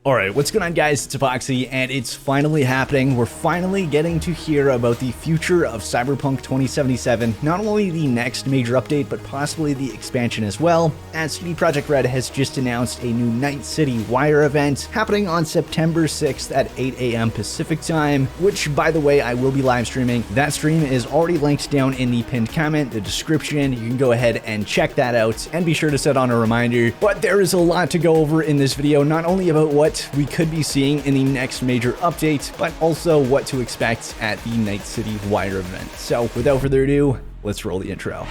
Alright, what's going on guys, it's Apoqsi, and it's finally happening. We're finally getting to hear about the future of Cyberpunk 2077, not only the next major update, but possibly the expansion as well, as CD Projekt Red has just announced a new Night City Wire event happening on September 6th at 8 AM Pacific time, which, by the way, I will be live streaming. That stream is already linked down in the pinned comment, the description. You can go ahead and check that out, and be sure to set on a reminder. But there is a lot to go over in this video, not only about what we could be seeing in the next major update, but also what to expect at the Night City Wire event. So without further ado, let's roll the intro.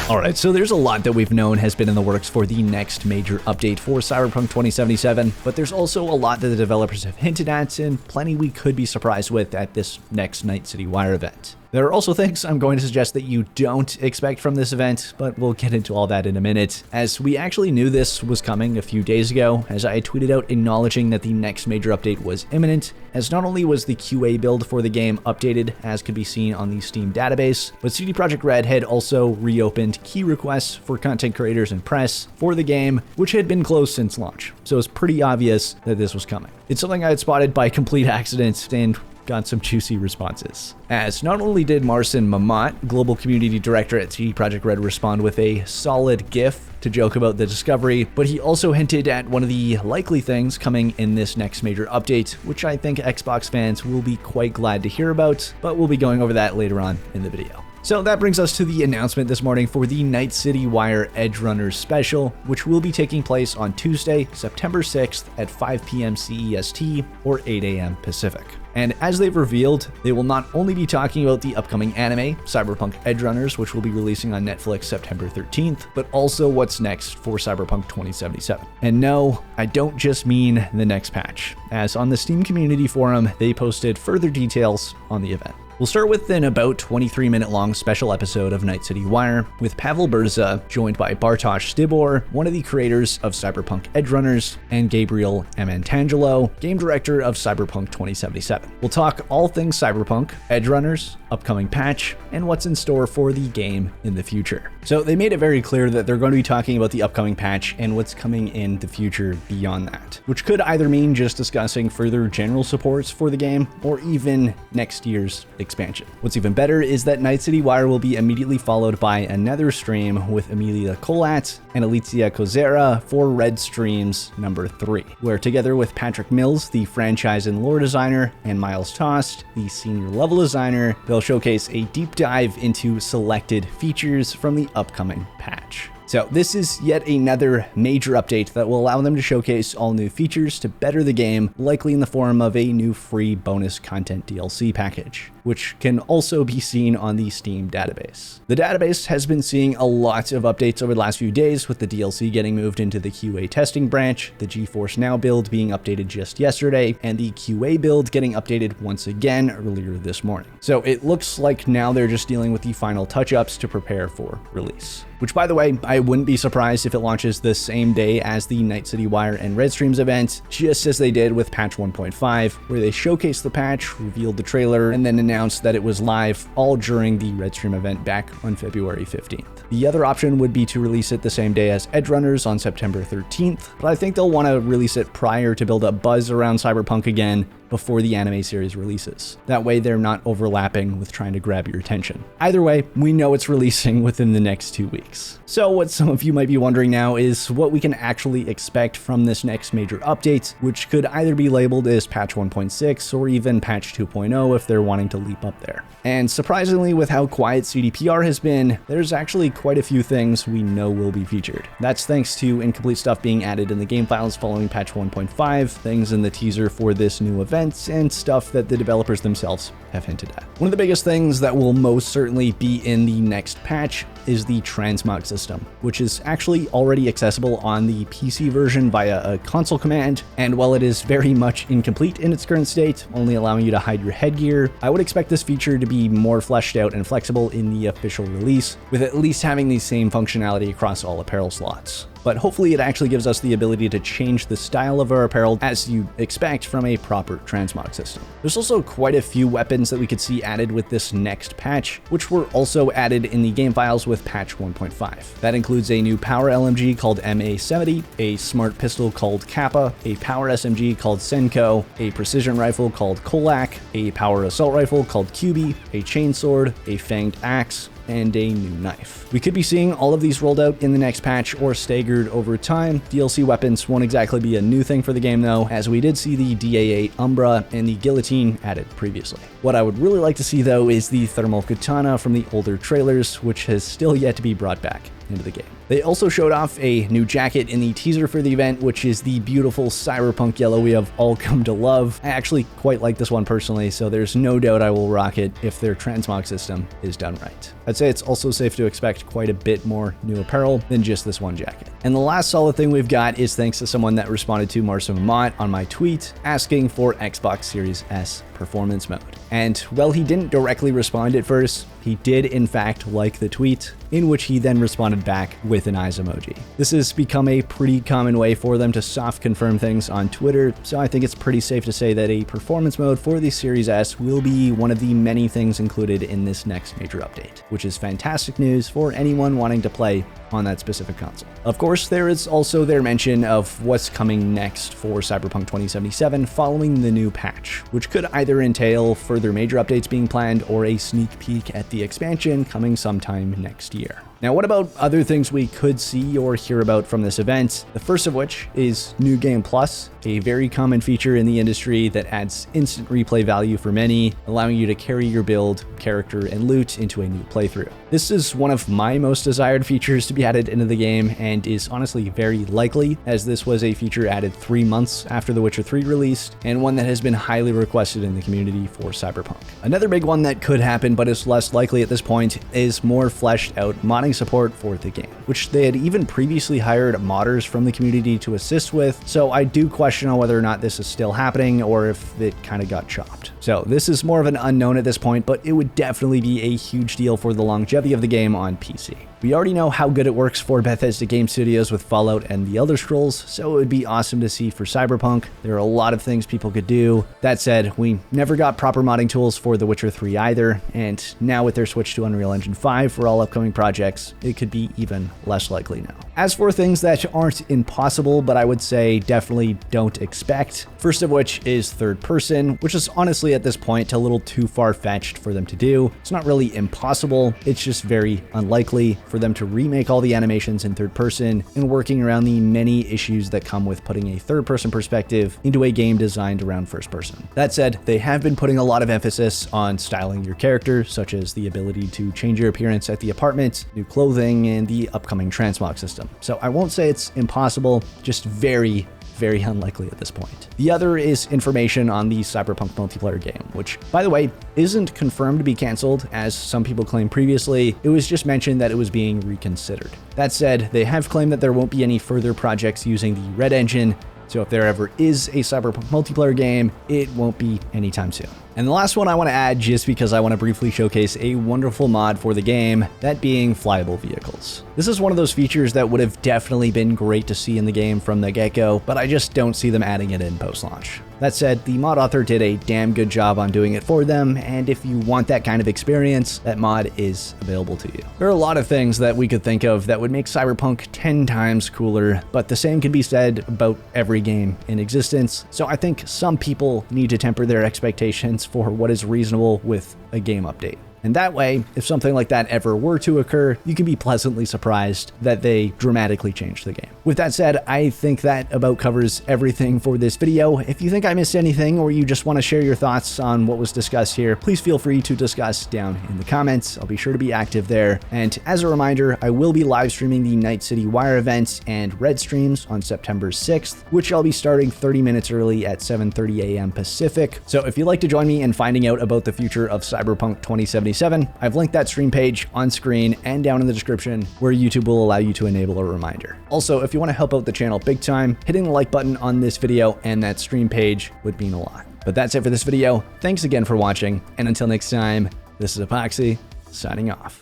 Alright, so there's a lot that we've known has been in the works for the next major update for Cyberpunk 2077, but there's also a lot that the developers have hinted at and plenty we could be surprised with at this next Night City Wire event. There are also things I'm going to suggest that you don't expect from this event, but we'll get into all that in a minute, as we actually knew this was coming a few days ago, as I tweeted out acknowledging that the next major update was imminent, as not only was the QA build for the game updated, as could be seen on the Steam database, but CD Projekt Red had also reopened key requests for content creators and press for the game, which had been closed since launch, so it's pretty obvious that this was coming. It's something I had spotted by complete accident and got some juicy responses. As not only did Marcin Mamat, global community director at CD Projekt Red, respond with a solid GIF to joke about the discovery, but he also hinted at one of the likely things coming in this next major update, which I think Xbox fans will be quite glad to hear about, but we'll be going over that later on in the video. So that brings us to the announcement this morning for the Night City Wire Edgerunners special, which will be taking place on Tuesday, September 6th at 5 PM CEST or 8 AM Pacific. And as they've revealed, they will not only be talking about the upcoming anime, Cyberpunk Edgerunners, which will be releasing on Netflix September 13th, but also what's next for Cyberpunk 2077. And no, I don't just mean the next patch, as on the Steam community forum, they posted further details on the event. We'll start with an about 23-minute long special episode of Night City Wire, with Pavel Berza joined by Bartosz Stibor, one of the creators of Cyberpunk Edgerunners, and Gabriel Amantangelo, game director of Cyberpunk 2077. We'll talk all things Cyberpunk, Edgerunners, upcoming patch, and what's in store for the game in the future. So they made it very clear that they're going to be talking about the upcoming patch and what's coming in the future beyond that, which could either mean just discussing further general supports for the game, or even next year's expansion. What's even better is that Night City Wire will be immediately followed by another stream with Emilia Colat and Alicia Kozera for REDStreams number 3, where together with Patrick Mills, the franchise and lore designer, and Miles Tost, the senior level designer, they'll showcase a deep dive into selected features from the upcoming patch. So this is yet another major update that will allow them to showcase all new features to better the game, likely in the form of a new free bonus content DLC package, which can also be seen on the Steam database. The database has been seeing a lot of updates over the last few days, with the DLC getting moved into the QA testing branch, the GeForce Now build being updated just yesterday, and the QA build getting updated once again earlier this morning. So it looks like now they're just dealing with the final touch-ups to prepare for release. Which, by the way, I wouldn't be surprised if it launches the same day as the Night City Wire and REDStreams event, just as they did with patch 1.5, where they showcased the patch, revealed the trailer, and then announced that it was live all during the REDStream event back on February 15th. The other option would be to release it the same day as Edgerunners on September 13th, but I think they'll want to release it prior to build up buzz around Cyberpunk again before the anime series releases. That way they're not overlapping with trying to grab your attention. Either way, we know it's releasing within the next 2 weeks. So what some of you might be wondering now is what we can actually expect from this next major update, which could either be labeled as patch 1.6 or even patch 2.0 if they're wanting to leap up there. And surprisingly, with how quiet CDPR has been, there's actually quite a few things we know will be featured. That's thanks to incomplete stuff being added in the game files following patch 1.5, things in the teaser for this new event, and stuff that the developers themselves have hinted at. One of the biggest things that will most certainly be in the next patch is the Transmog system, which is actually already accessible on the PC version via a console command, and while it is very much incomplete in its current state, only allowing you to hide your headgear, I would expect this feature to be more fleshed out and flexible in the official release, with at least having the same functionality across all apparel slots. but hopefully it actually gives us the ability to change the style of our apparel as you expect from a proper transmog system. There's also quite a few weapons that we could see added with this next patch, which were also added in the game files with patch 1.5. That includes a new power LMG called MA70, a smart pistol called Kappa, a power SMG called Senko, a precision rifle called Kolak, a power assault rifle called QB, a chainsword, a fanged axe, and a new knife. We could be seeing all of these rolled out in the next patch or staggered over time. DLC weapons won't exactly be a new thing for the game though, as we did see the DA8 Umbra and the Guillotine added previously. What I would really like to see though is the thermal katana from the older trailers, which has still yet to be brought back into the game. They also showed off a new jacket in the teaser for the event, which is the beautiful cyberpunk yellow we have all come to love. I actually quite like this one personally, so there's no doubt I will rock it if their transmog system is done right. I'd say it's also safe to expect quite a bit more new apparel than just this one jacket. And the last solid thing we've got is thanks to someone that responded to Marcin Mott on my tweet asking for Xbox Series S performance mode. And while he didn't directly respond at first, he did in fact like the tweet, in which he then responded back with an eyes emoji. This has become a pretty common way for them to soft confirm things on Twitter, so I think it's pretty safe to say that a performance mode for the Series S will be one of the many things included in this next major update, which is fantastic news for anyone wanting to play on that specific console. Of course, there is also their mention of what's coming next for Cyberpunk 2077 following the new patch, which could either entail further major updates being planned or a sneak peek at the expansion coming sometime next year. Now, what about other things we could see or hear about from this event? The first of which is New Game Plus, a very common feature in the industry that adds instant replay value for many, allowing you to carry your build, character, and loot into a new playthrough. This is one of my most desired features to be added into the game and is honestly very likely, as this was a feature added 3 months after The Witcher 3 released, and one that has been highly requested in the community for Cyberpunk. Another big one that could happen but is less likely at this point is more fleshed out modding support for the game, which they had even previously hired modders from the community to assist with, so I do question on whether or not this is still happening or if it kind of got chopped. So this is more of an unknown at this point, but it would definitely be a huge deal for the longevity of the game on PC. We already know how good it works for Bethesda Game Studios with Fallout and The Elder Scrolls, so it would be awesome to see for Cyberpunk. There are a lot of things people could do. That said, we never got proper modding tools for The Witcher 3 either, and now with their switch to Unreal Engine 5 for all upcoming projects, it could be even less likely now. As for things that aren't impossible, but I would say definitely don't expect, first of which is third person, which is honestly at this point a little too far-fetched for them to do. It's not really impossible, it's just very unlikely for them to remake all the animations in third person and working around the many issues that come with putting a third person perspective into a game designed around first person. That said, they have been putting a lot of emphasis on styling your character, such as the ability to change your appearance at the apartment, new clothing, and the upcoming transmog system. So I won't say it's impossible, just very unlikely at this point. The other is information on the Cyberpunk multiplayer game, which, by the way, isn't confirmed to be canceled, as some people claimed previously. It was just mentioned that it was being reconsidered. That said, they have claimed that there won't be any further projects using the Red Engine, so if there ever is a Cyberpunk multiplayer game, it won't be anytime soon. And the last one I want to add, just because I want to briefly showcase a wonderful mod for the game, that being flyable vehicles. This is one of those features that would have definitely been great to see in the game from the get-go, but I just don't see them adding it in post-launch. That said, the mod author did a damn good job on doing it for them, and if you want that kind of experience, that mod is available to you. There are a lot of things that we could think of that would make Cyberpunk 10 times cooler, but the same can be said about every game in existence, so I think some people need to temper their expectations for what is reasonable with a game update. And that way, if something like that ever were to occur, you can be pleasantly surprised that they dramatically changed the game. With that said, I think that about covers everything for this video. If you think I missed anything or you just want to share your thoughts on what was discussed here, please feel free to discuss down in the comments. I'll be sure to be active there. And as a reminder, I will be live streaming the Night City Wire event and REDStreams on September 6th, which I'll be starting 30 minutes early at 7:30 a.m. Pacific. So if you'd like to join me in finding out about the future of Cyberpunk 2077, I've linked that stream page on screen and down in the description, where YouTube will allow you to enable a reminder. Also, if you want to help out the channel big time, hitting the like button on this video and that stream page would mean a lot. But that's it for this video. Thanks again for watching, and until next time, this is Apoqsi, signing off.